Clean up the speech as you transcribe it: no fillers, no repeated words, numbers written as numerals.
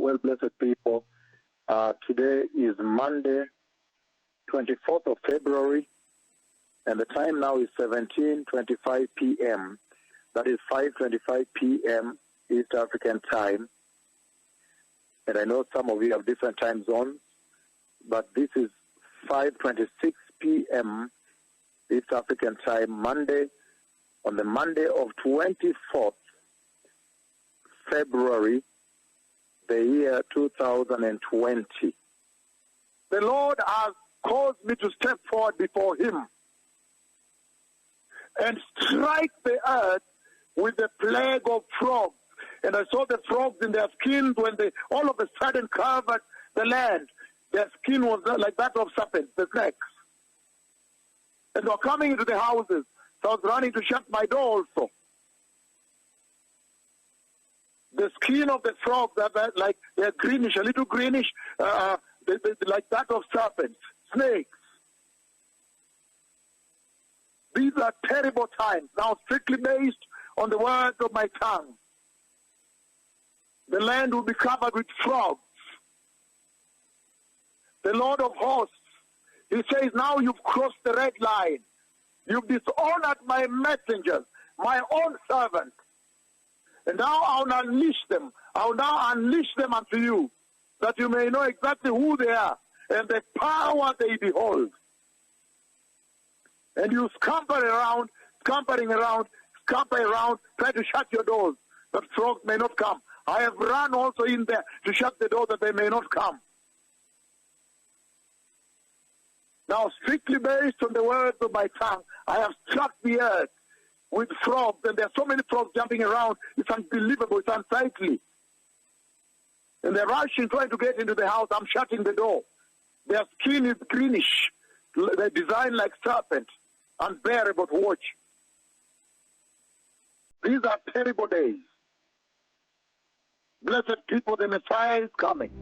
Well, blessed people, today is Monday, 24th of February, and the time now is 17:25 p.m. That is 5:25 p.m. East African time. And I know some of you have different time zones, but this is 5:26 p.m. East African time, Monday, on the Monday of 24th February, the year 2020. The Lord has caused me to step forward before him and strike the earth with the plague of frogs. And I saw the frogs in their skins when they all of a sudden covered the land. Their skin was like that of serpents, the snakes. And they were coming into the houses. So I was running to shut my door also. The skin of the frogs are like they're greenish, a little greenish, like that of serpents, snakes. These are terrible times, now strictly based on the words of my tongue. The land will be covered with frogs. The Lord of hosts, he says, now you've crossed the red line. You've dishonored my messengers, my own servants. And now I'll unleash them. I'll now unleash them unto you, that you may know exactly who they are and the power they behold. And you scampering around, try to shut your doors, that frogs may not come. I have run also in there to shut the door that they may not come. Now, strictly based on the words of my tongue, I have struck the earth with frogs, and there are so many frogs jumping around. It's unbelievable. It's unsightly. And they're rushing, trying to get into the house. I'm shutting the door. Their skin is greenish. They're designed like serpents. Unbearable to watch. These are terrible days. Blessed people, the Messiah is coming.